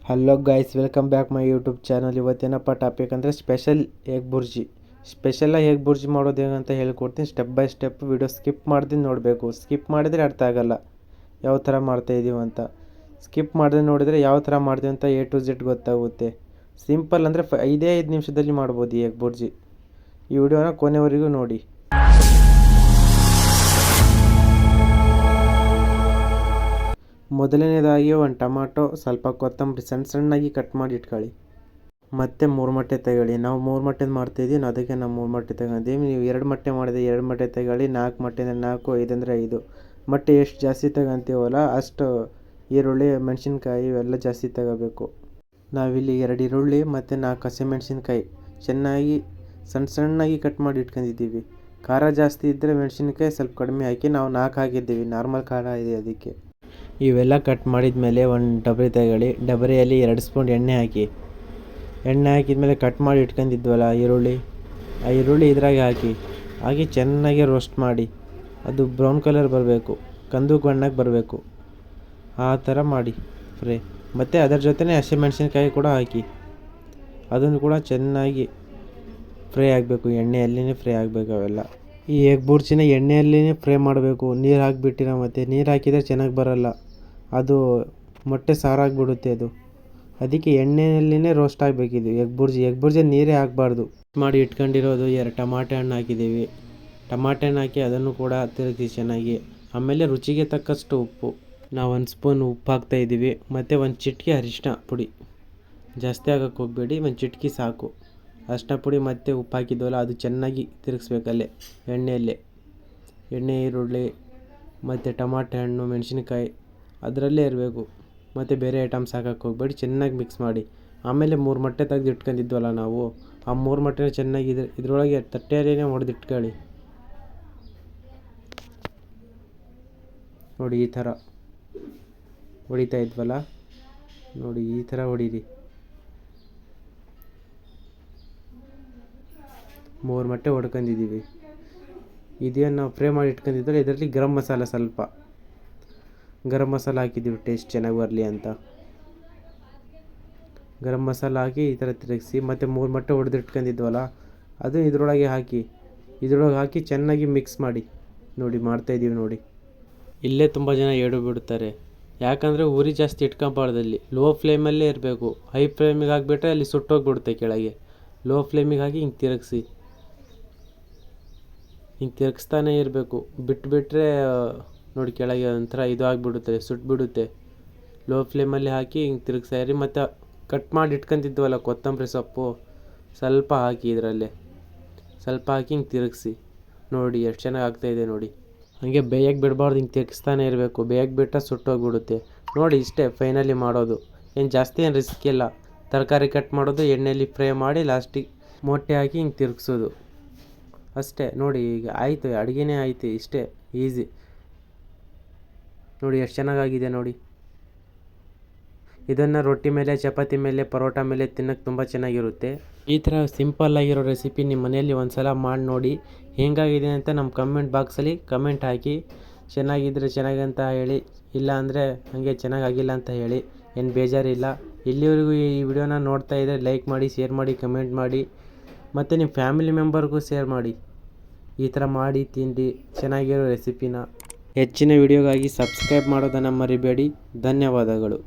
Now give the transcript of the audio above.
Hello guys, welcome back my YouTube channel. ಇವತ್ತೇನಪ್ಪ topic ಅಂದರೆ special egg bhurji. ಸ್ಪೆಷಲಾಗಿ egg bhurji ಮಾಡೋದು ಹೇಗಂತ ಹೇಳ್ಕೊಡ್ತೀನಿ. Step by step video skip ಮಾಡ್ತೀನಿ ನೋಡಬೇಕು. ಸ್ಕಿಪ್ ಮಾಡಿದರೆ ಅರ್ಥ ಆಗೋಲ್ಲ ಯಾವ ಥರ ಮಾಡ್ತಾಯಿದ್ದೀವಿ ಅಂತ. ಸ್ಕಿಪ್ ಮಾಡಿದ್ರೆ ನೋಡಿದರೆ ಯಾವ ಥರ ಮಾಡ್ತೀವಿ ಅಂತ A to Z ಗೊತ್ತಾಗುತ್ತೆ. ಸಿಂಪಲ್ ಅಂದರೆ 5 ನಿಮಿಷದಲ್ಲಿ ಮಾಡ್ಬೋದು ಈ ಎಗ್ ಬುರ್ಜಿ. ಈ ವಿಡಿಯೋನ ಕೊನೆವರೆಗೂ ನೋಡಿ. ಮೊದಲನೇದಾಗಿ ಒಂದು ಟೊಮಾಟೊ, ಸ್ವಲ್ಪ ಕೊತ್ತಂಬರಿ ಸಣ್ಣಾಗಿ ಕಟ್ ಮಾಡಿ ಇಟ್ಕೊಳ್ಳಿ. ಮತ್ತು 3 ಮೊಟ್ಟೆ ತಗೊಳ್ಳಿ. ನಾವು 3 ಮೊಟ್ಟೆದು ಮಾಡ್ತಾಯಿದ್ದೀವಿ, ಅದಕ್ಕೆ ನಾವು 3 ಮೊಟ್ಟೆ ತಗೊಂಡಿದ್ದೀವಿ. ನೀವು 2 ಮೊಟ್ಟೆ ಮಾಡಿದ್ರೆ 2 ಮೊಟ್ಟೆ ತಗೊಳ್ಳಿ. 4 ಮೊಟ್ಟೆ ಅಂದರೆ 4, 5 ಅಂದರೆ 5. ಮೊಟ್ಟೆ ಎಷ್ಟು ಜಾಸ್ತಿ ತಗೊಂತೀವಲ್ಲ ಅಷ್ಟು ಈರುಳ್ಳಿ, ಮೆಣಸಿನ್ಕಾಯಿ ಇವೆಲ್ಲ ಜಾಸ್ತಿ ತಗೋಬೇಕು. ನಾವಿಲ್ಲಿ 2 ಈರುಳ್ಳಿ ಮತ್ತು 4 ಹಸಿಮೆಣಸಿನ್ಕಾಯಿ ಚೆನ್ನಾಗಿ ಸಣ್ಣಾಗಿ ಕಟ್ ಮಾಡಿ ಇಟ್ಕೊಂಡಿದ್ದೀವಿ. ಖಾರ ಜಾಸ್ತಿ ಇದ್ದರೆ ಮೆಣಸಿನ್ಕಾಯಿ ಸ್ವಲ್ಪ ಕಡಿಮೆ ಹಾಕಿ. ನಾವು 4 ಹಾಕಿದ್ದೀವಿ, ನಾರ್ಮಲ್ ಖಾರ ಇದೆ ಅದಕ್ಕೆ. ಇವೆಲ್ಲ ಕಟ್ ಮಾಡಿದ ಮೇಲೆ ಒಂದು ಡಬರಿ ತಗೊಳ್ಳಿ. ಡಬರಿಯಲ್ಲಿ 2 ಸ್ಪೂನ್ ಎಣ್ಣೆ ಹಾಕಿ. ಎಣ್ಣೆ ಹಾಕಿದ್ಮೇಲೆ ಕಟ್ ಮಾಡಿ ಇಟ್ಕೊಂಡಿದ್ವಲ್ಲ ಈರುಳ್ಳಿ, ಆ ಈರುಳ್ಳಿ ಇದ್ರಾಗೆ ಹಾಕಿ ಚೆನ್ನಾಗಿ ರೋಸ್ಟ್ ಮಾಡಿ. ಅದು ಬ್ರೌನ್ ಕಲರ್ ಬರಬೇಕು, ಕಂದು ಬಣ್ಣಕ್ಕೆ ಬರಬೇಕು. ಆ ಥರ ಮಾಡಿ ಫ್ರೈ. ಮತ್ತು ಅದರ ಜೊತೆನೇ ಹಸಿಮೆಣಸಿನ್ಕಾಯಿ ಕೂಡ ಹಾಕಿ. ಅದನ್ನು ಕೂಡ ಚೆನ್ನಾಗಿ ಫ್ರೈ ಆಗಬೇಕು, ಎಣ್ಣೆಯಲ್ಲೇ ಫ್ರೈ ಆಗಬೇಕು ಅವೆಲ್ಲ. ಈ ಎಗ್ ಬುರ್ಜಿನ ಎಣ್ಣೆಯಲ್ಲೇ ಫ್ರೈ ಮಾಡಬೇಕು. ನೀರು ಹಾಕಿಬಿಟ್ಟಿರ, ಮತ್ತು ನೀರು ಹಾಕಿದರೆ ಚೆನ್ನಾಗಿ ಬರೋಲ್ಲ, ಅದು ಮೊಟ್ಟೆ ಸಾರಾಗಿಬಿಡುತ್ತೆ ಅದು. ಅದಕ್ಕೆ ಎಣ್ಣೆಯಲ್ಲೇ ರೋಸ್ಟ್ ಆಗಬೇಕಿದು ಎಗ್ ಬುರ್ಜಿ ನೀರೇ ಹಾಕಬಾರ್ದು. ಮಾಡಿ ಇಟ್ಕೊಂಡಿರೋದು 2 ಟಮಾಟೆ ಹಣ್ಣು ಹಾಕಿದ್ದೀವಿ. ಟಮಾಟೆ ಹಣ್ಣು ಹಾಕಿ ಅದನ್ನು ಕೂಡ ತಿರುಗಿಸಿ ಚೆನ್ನಾಗಿ. ಆಮೇಲೆ ರುಚಿಗೆ ತಕ್ಕಷ್ಟು ಉಪ್ಪು. ನಾವು 1 ಸ್ಪೂನ್ ಉಪ್ಪು ಹಾಕ್ತಾಯಿದ್ದೀವಿ. ಮತ್ತು 1 ಚಿಟಿಕೆ ಅರಿಶಿನ ಪುಡಿ. ಜಾಸ್ತಿ ಹಾಕೋಕ್ಕೆ ಹೋಗಬೇಡಿ, 1 ಚಿಟಿಕೆ ಸಾಕು. ಅರಿಶಿನ ಪುಡಿ ಮತ್ತು ಉಪ್ಪು ಹಾಕಿದ್ವಲ್ಲ ಅದು ಚೆನ್ನಾಗಿ ತಿರುಗಿಸ್ಬೇಕಲ್ಲೇ ಎಣ್ಣೆಯಲ್ಲೇ. ಎಣ್ಣೆ, ಈರುಳ್ಳಿ ಮತ್ತು ಟಮಾಟೆ ಹಣ್ಣು, ಮೆಣಸಿನ್ಕಾಯಿ ಅದರಲ್ಲೇ ಇರಬೇಕು. ಮತ್ತು ಬೇರೆ ಐಟಮ್ಸ್ ಹಾಕೋಕ್ಕೆ ಹೋಗಬೇಡಿ, ಚೆನ್ನಾಗಿ ಮಿಕ್ಸ್ ಮಾಡಿ. ಆಮೇಲೆ 3 ಮೊಟ್ಟೆ ತೆಗೆದು ಇಟ್ಕೊಂಡಿದ್ವಲ್ಲ ನಾವು, ಆ 3 ಮೊಟ್ಟೆನ ಚೆನ್ನಾಗಿ ಇದರೊಳಗೆ ತಟ್ಟೆಯಲ್ಲೇ ಹೊಡೆದಿಟ್ಕೊಳ್ಳಿ. ನೋಡಿ ಈ ಥರ ಹೊಡಿತಾ ಇದ್ವಲ್ಲ, ನೋಡಿ ಈ ಥರ ಹೊಡೀರಿ. 3 ಮೊಟ್ಟೆ ಹೊಡ್ಕೊಂಡಿದ್ದೀವಿ. ಇದೇನು ನಾವು ಫ್ರೈ ಮಾಡಿ ಇಟ್ಕೊಂಡಿದ್ರೆ ಇದರಲ್ಲಿ ಗರಂ ಮಸಾಲ ಸ್ವಲ್ಪ ಗರಂ ಮಸಾಲ ಹಾಕಿದ್ದೀವಿ, ಟೇಸ್ಟ್ ಚೆನ್ನಾಗಿ ಬರಲಿ ಅಂತ. ಗರಂ ಮಸಾಲ ಹಾಕಿ ಈ ಥರ ತಿರುಗಿಸಿ. ಮತ್ತು 3 ಮೊಟ್ಟೆ ಹೊಡೆದಿಟ್ಕೊಂಡಿದ್ವಲ್ಲ ಅದು ಇದರೊಳಗೆ ಹಾಕಿ ಚೆನ್ನಾಗಿ ಮಿಕ್ಸ್ ಮಾಡಿ. ನೋಡಿ ಮಾಡ್ತಾಯಿದ್ದೀವಿ ನೋಡಿ. ಇಲ್ಲೇ ತುಂಬ ಜನ ಎಡು ಬಿಡ್ತಾರೆ, ಯಾಕಂದರೆ ಉರಿ ಜಾಸ್ತಿ ಇಟ್ಕೊಬಾರ್ದಲ್ಲಿ, ಲೋ ಫ್ಲೇಮಲ್ಲೇ ಇರಬೇಕು. ಹೈ ಫ್ಲೇಮಿಗೆ ಹಾಕಿಬಿಟ್ರೆ ಅಲ್ಲಿ ಸುಟ್ಟೋಗ್ಬಿಡುತ್ತೆ ಕೆಳಗೆ. ಲೋ ಫ್ಲೇಮಿಗೆ ಹಾಕಿ ಹಿಂಗೆ ತಿರುಗಿಸಿ, ಹಿಂಗೆ ತಿರುಗಿಸ್ತಾನೆ ಇರಬೇಕು. ಬಿಟ್ಟರೆ ನೋಡಿ ಕೆಳಗೆ ಒಂಥರ ಇದು ಆಗಿಬಿಡುತ್ತೆ, ಸುಟ್ಟುಬಿಡುತ್ತೆ. ಲೋ ಫ್ಲೇಮಲ್ಲಿ ಹಾಕಿ ಹಿಂಗೆ ತಿರುಗಿಸ್ತಾ ಇರಿ. ಮತ್ತು ಕಟ್ ಮಾಡಿ ಇಟ್ಕೊತಿದ್ವಲ್ಲ ಕೊತ್ತಂಬರಿ ಸೊಪ್ಪು ಸ್ವಲ್ಪ ಹಾಕಿ, ಇದರಲ್ಲೇ ಸ್ವಲ್ಪ ಹಾಕಿ ಹಿಂಗೆ ತಿರುಗಿಸಿ. ನೋಡಿ ಎಷ್ಟು ಚೆನ್ನಾಗಿ ಆಗ್ತಾಯಿದೆ ನೋಡಿ. ಹಾಗೆ ಬೇಯಕ್ಕೆ ಬಿಡಬಾರ್ದು, ಹಿಂಗೆ ತಿರುಗಿಸ್ತಾನೆ ಇರಬೇಕು. ಬೇಯಕ್ಕೆ ಬಿಟ್ಟರೆ ಸುಟ್ಟೋಗ್ಬಿಡುತ್ತೆ. ನೋಡಿ ಇಷ್ಟೇ ಫೈನಲಿ ಮಾಡೋದು. ಏನು ಜಾಸ್ತಿ ಏನು ರಿಸ್ಕ್ ಇಲ್ಲ. ತರಕಾರಿ ಕಟ್ ಮಾಡೋದು, ಎಣ್ಣೆಯಲ್ಲಿ ಫ್ರೈ ಮಾಡಿ ಲಾಸ್ಟಿಗೆ ಮೊಟ್ಟೆ ಹಾಕಿ ಹಿಂಗೆ ತಿರುಗಿಸೋದು ಅಷ್ಟೇ. ನೋಡಿ ಈಗ ಆಯಿತು, ಅಡುಗೆನೇ ಆಯಿತು. ಇಷ್ಟೇ ಈಸಿ. ನೋಡಿ ಎಷ್ಟು ಚೆನ್ನಾಗಾಗಿದೆ ನೋಡಿ. ಇದನ್ನು ರೊಟ್ಟಿ ಮೇಲೆ, ಚಪಾತಿ ಮೇಲೆ, ಪರೋಟ ಮೇಲೆ ತಿನ್ನೋಕ್ಕೆ ತುಂಬ ಚೆನ್ನಾಗಿರುತ್ತೆ. ಈ ಥರ ಸಿಂಪಲ್ಲಾಗಿರೋ ರೆಸಿಪಿ ನಿಮ್ಮ ಮನೆಯಲ್ಲಿ ಒಂದು ಸಲ ಮಾಡಿ ನೋಡಿ. ಹೇಗಾಗಿದೆ ಅಂತ ನಮ್ಮ ಕಮೆಂಟ್ ಬಾಕ್ಸಲ್ಲಿ ಕಮೆಂಟ್ ಹಾಕಿ. ಚೆನ್ನಾಗಿದ್ದರೆ ಚೆನ್ನಾಗಂತ ಹೇಳಿ, ಇಲ್ಲ ಅಂದರೆ ಹಾಗೆ ಚೆನ್ನಾಗಾಗಿಲ್ಲ ಅಂತ ಹೇಳಿ, ಏನು ಬೇಜಾರಿಲ್ಲ. ಇಲ್ಲಿವರೆಗೂ ಈ ವಿಡಿಯೋನ ನೋಡ್ತಾ ಇದ್ದರೆ ಲೈಕ್ ಮಾಡಿ, ಶೇರ್ ಮಾಡಿ, ಕಮೆಂಟ್ ಮಾಡಿ. ಮತ್ತು ನಿಮ್ಮ ಫ್ಯಾಮಿಲಿ ಮೆಂಬರ್ಗೂ ಶೇರ್ ಮಾಡಿ. ಈ ಥರ ಮಾಡಿ ತಿಂದು ಚೆನ್ನಾಗಿರೋ ರೆಸಿಪಿನ. ಹೆಚ್ಚಿನ ವಿಡಿಯೋಗಾಗಿ ಸಬ್ಸ್ಕ್ರೈಬ್ ಮಾಡೋದನ್ನು ಮರಿಬೇಡಿ. ಧನ್ಯವಾದಗಳು.